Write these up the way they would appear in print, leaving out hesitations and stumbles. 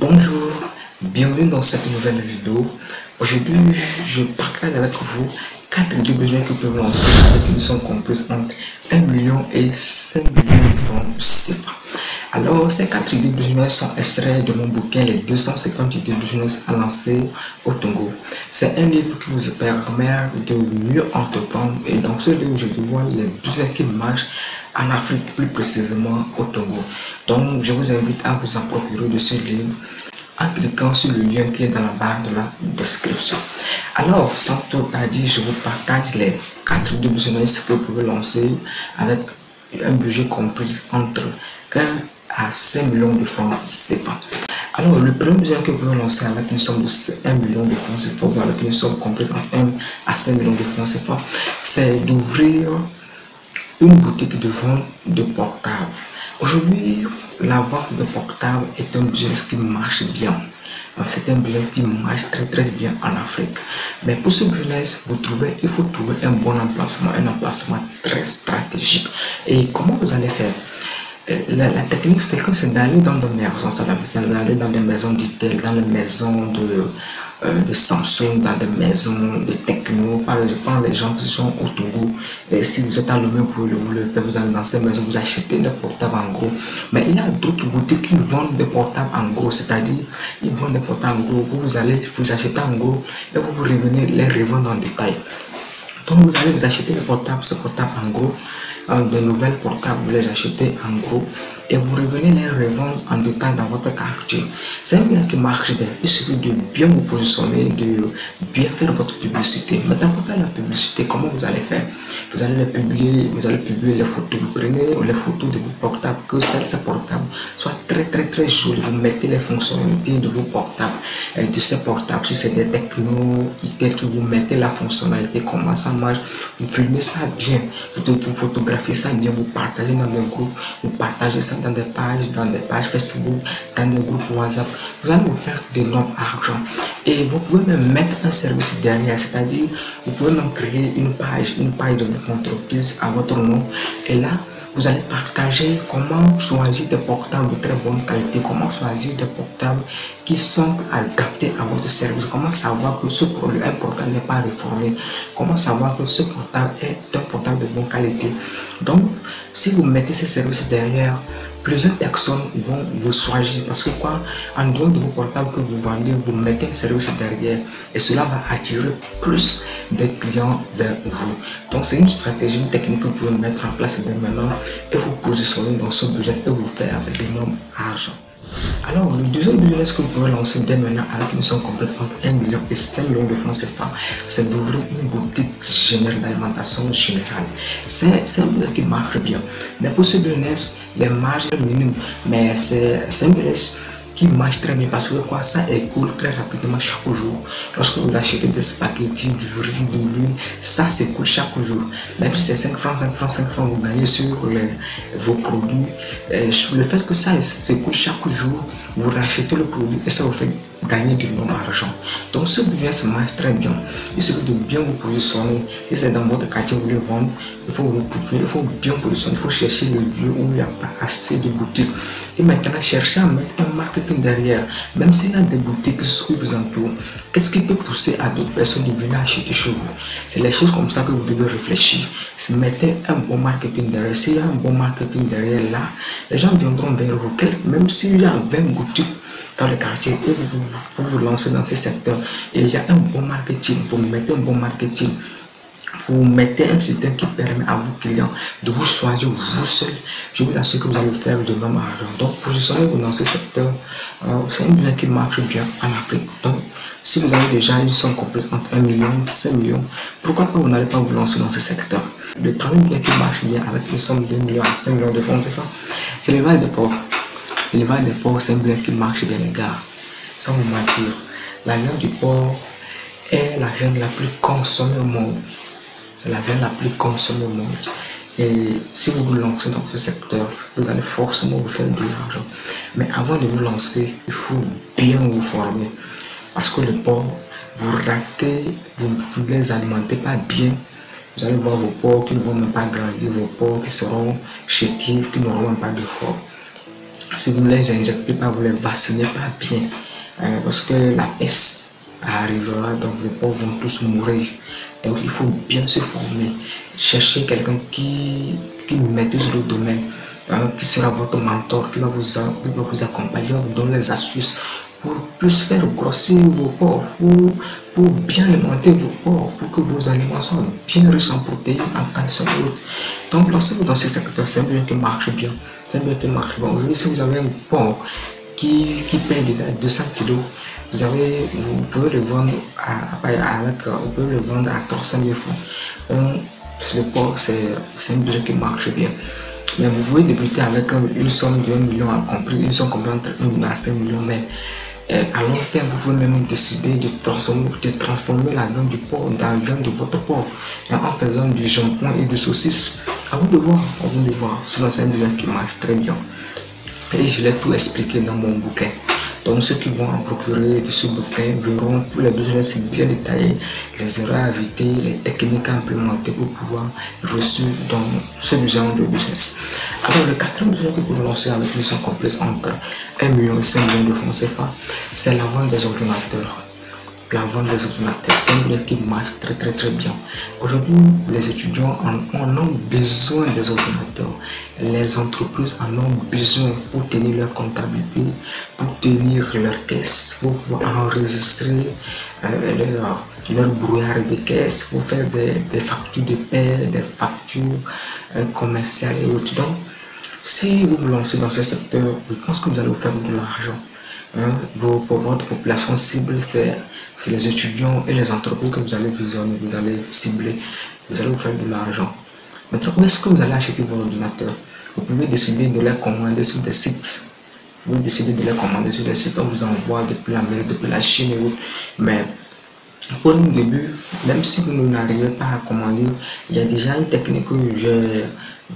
Bonjour, bienvenue dans cette nouvelle vidéo. Aujourd'hui, je partage avec vous 4 idées besoins que vous pouvez lancer avec une somme comprise entre 1 million et 5 millions de francs CFA. Alors, ces 4 idées besoins sont extraits de mon bouquin Les 250 idées business à lancer au Togo. C'est un livre qui vous permet de mieux entreprendre et dans ce livre, je dévoile les besoins qui marchent en Afrique, plus précisément au Togo. Donc, je vous invite à vous en procurer de ce livre en cliquant sur le lien qui est dans la barre de la description. Alors, sans tout à dire, je vous partage les 4 business que vous pouvez lancer avec un budget compris entre 1 à 5 millions de francs CFA. Alors, le premier business que vous pouvez lancer avec une somme de 1 million de francs CFA, ou avec une somme comprise entre 1 à 5 millions de francs CFA, c'est d'ouvrir une boutique de vente de portables. Aujourd'hui, la vente de portables est un business qui marche bien. C'est un business qui marche très bien en Afrique. Mais pour ce business, il faut trouver un bon emplacement, un emplacement très stratégique. Et comment vous allez faire? La technique, c'est d'aller dans des maisons, c'est d'aller dans des maisons d'Itel, dans les maisons de Samsung, dans des maisons de Techno, par exemple les gens qui sont au Togo. Et si vous êtes à Lomé, vous le faire, vous allez dans ces maisons, vous achetez des portables en gros. Mais il y a d'autres boutiques qui vendent des portables en gros, c'est-à-dire ils vendent des portables en gros, vous allez vous acheter en gros et vous revenez les revendre en détail. Donc vous allez vous acheter les portables, ce portable en gros, de nouvelles portables, vous les achetez en gros et vous revenez les revendre en détail dans votre quartier. C'est un bien qui marche bien. Il suffit de bien vous positionner, de bien faire votre publicité. Maintenant, pour faire la publicité, comment vous allez faire? Vous allez publier les photos. Vous prenez les photos de vos portables, que ces portables soient très jolies. Vous mettez les fonctionnalités de vos portables, de ces portables. Si c'est des techno, vous mettez la fonctionnalité, comment ça marche. Vous filmez ça bien, vous photographiez ça bien, vous partagez dans des groupes, vous partagez ça dans des pages Facebook, dans des groupes WhatsApp. Vous allez vous faire d'énormes argent. Et vous pouvez même mettre un service derrière, c'est-à-dire vous pouvez même créer une page de votre entreprise à votre nom. Et là, vous allez partager comment choisir des portables de très bonne qualité, comment choisir des portables qui sont adaptés à votre service, comment savoir que ce produit, un portable n'est pas réformé, comment savoir que ce portable est un portable de bonne qualité. Donc, si vous mettez ces services derrière, plusieurs personnes vont vous choisir parce que quoi, en dehors de vos portables que vous vendez, vous mettez un service derrière et cela va attirer plus de clients vers vous. Donc c'est une stratégie, une technique que vous pouvez mettre en place dès maintenant et vous positionner dans ce budget et vous faire avec d'énormes argent. Alors, le deuxième business que vous pouvez lancer dès maintenant avec une somme complète entre 1 million et 5 millions de francs CFA, c'est d'ouvrir une boutique générale d'alimentation générale. C'est un business qui marche bien. Mais pour ce business, les marges sont minimes. Mais c'est un business qui marche très bien parce que quoi, ça écoule très rapidement chaque jour. Lorsque vous achetez des spaghettis, du riz, de l'huile, ça s'écoule chaque jour. Même si c'est 5 francs, vous gagnez sur vos produits. Le fait que ça s'écoule chaque jour, vous rachetez le produit et ça vous fait gagner du bon argent. Donc ce business marche très bien. Il suffit de bien vous positionner. Si c'est dans votre quartier, vous voulez vendre, il faut bien positionner. Il faut chercher le lieu où il n'y a pas assez de boutiques. Et maintenant, cherchez à mettre un marketing derrière. Même s'il y a des boutiques qui vous entourent, qu'est-ce qui peut pousser à d'autres personnes de venir acheter chez vous? C'est les choses comme ça que vous devez réfléchir. Mettez un bon marketing derrière. S'il y a un bon marketing derrière là, les gens viendront vers vous. Même s'il y a 20 boutiques dans le quartier et vous lancez dans ce secteur et il y a un bon marketing, vous mettez un bon marketing, vous mettez un système qui permet à vos clients de vous choisir vous seul, je vous assure que vous allez faire de même argent. Donc positionnez-vous dans ce secteur. C'est un bien qui marche bien en Afrique. Donc si vous avez déjà une somme complète entre 1 million et 5 millions, pourquoi pas vous n'allez pas vous lancer dans ce secteur? Le troisième bien qui marche bien avec une somme de 2 millions à 5 millions de francs CFA, c'est l'élevage des porcs. L'élevage des porcs, c'est un bien qui marche bien, les gars. Sans vous mentir, la viande du porc est la viande la plus consommée au monde. C'est la viande la plus consommée au monde. Et si vous vous lancez dans ce secteur, vous allez forcément vous faire de l'argent. Mais avant de vous lancer, il faut bien vous former. Parce que le porc, vous ratez, vous ne les alimentez pas bien. Vous allez voir vos porcs qui ne vont même pas grandir, vos porcs qui seront chétifs, qui n'auront même pas de forme. Si vous ne les injectez pas, vous ne les vaccinez pas bien, parce que la peste arrivera, donc vos porcs vont tous mourir. Donc il faut bien se former. Cherchez quelqu'un qui maîtrise le domaine, qui sera votre mentor, qui va vous accompagner, qui va vous donner les astuces pour plus faire grossir vos porcs, pour bien alimenter vos porcs, pour que vos aliments soient bien riches en protéines, en calcium. Donc lancez-vous dans ce secteur, c'est un bien qui marche bien. C'est un bien qui marche bien. Aujourd'hui, si vous avez un porc qui paye déjà 200 kg, vous pouvez le vendre vous pouvez le vendre à 300 000 francs. Donc, le porc, c'est un bien qui marche bien. Mais vous pouvez débuter avec une somme de 1 million, à compris, une somme compris entre 1 million à 5 millions, mais à long terme, vous pouvez même décider de transformer la viande du porc dans la viande de votre porc, en faisant du jambon et de saucisses. À vous de voir, à vous de voir. Souvent, c'est un bien qui marche très bien. Et je l'ai tout expliqué dans mon bouquin. Donc ceux qui vont en procurer de ce bouquin verront tous les besoins bien détaillés, les erreurs à éviter, les techniques à implémenter pour pouvoir réussir dans ce genre de business. Alors le quatrième besoin que vous pouvez lancer avec une mission complexe entre 1 million et 5 millions de francs CFA, c'est la vente des ordinateurs. La vente des ordinateurs, c'est un bien qui marche très bien. Aujourd'hui, les étudiants en ont besoin des ordinateurs. Les entreprises en ont besoin pour tenir leur comptabilité, pour tenir leur caisse, pour pouvoir enregistrer leur brouillard de caisse, pour faire des factures de paie, des factures commerciales et autres. Donc, si vous vous lancez dans ce secteur, je pense que vous allez vous faire de l'argent. Pour votre population cible, c'est les étudiants et les entreprises que vous allez visionner, vous allez cibler, vous allez vous faire de l'argent. Maintenant, où est-ce que vous allez acheter vos ordinateurs? Vous pouvez décider de les commander sur des sites. Vous pouvez décider de les commander sur des sites, on vous envoie depuis l'Amérique, depuis la Chine et autres. Mais pour un début, même si vous n'arrivez pas à commander, il y a déjà une technique que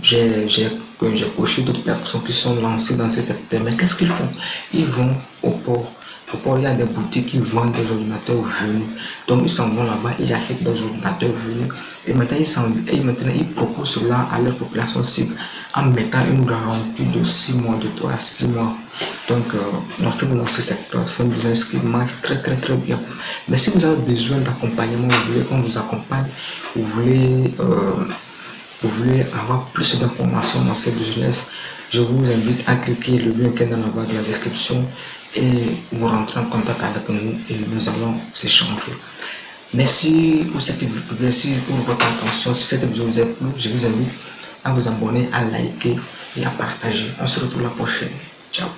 j'ai coaché d'autres personnes qui sont lancées dans ce secteur. Mais qu'est-ce qu'ils font? Ils vont au port. Au port, il y a des boutiques qui vendent des ordinateurs venus. Donc, ils s'en vont là-bas, ils achètent des ordinateurs venus. Et maintenant, ils proposent cela à leur population cible en mettant une garantie de 6 mois, de 3 à 6 mois. Donc, lancez-vous dans ce secteur. C'est un business qui marche très bien. Mais si vous avez besoin d'accompagnement, vous voulez qu'on vous accompagne, vous voulez avoir plus d'informations dans ce business, je vous invite à cliquer le lien qui est dans la barre de la description et vous rentrez en contact avec nous et nous allons s'échanger. Merci pour votre attention. Si cette vidéo vous a plu, je vous invite à vous abonner, à liker et à partager. On se retrouve la prochaine. Ciao.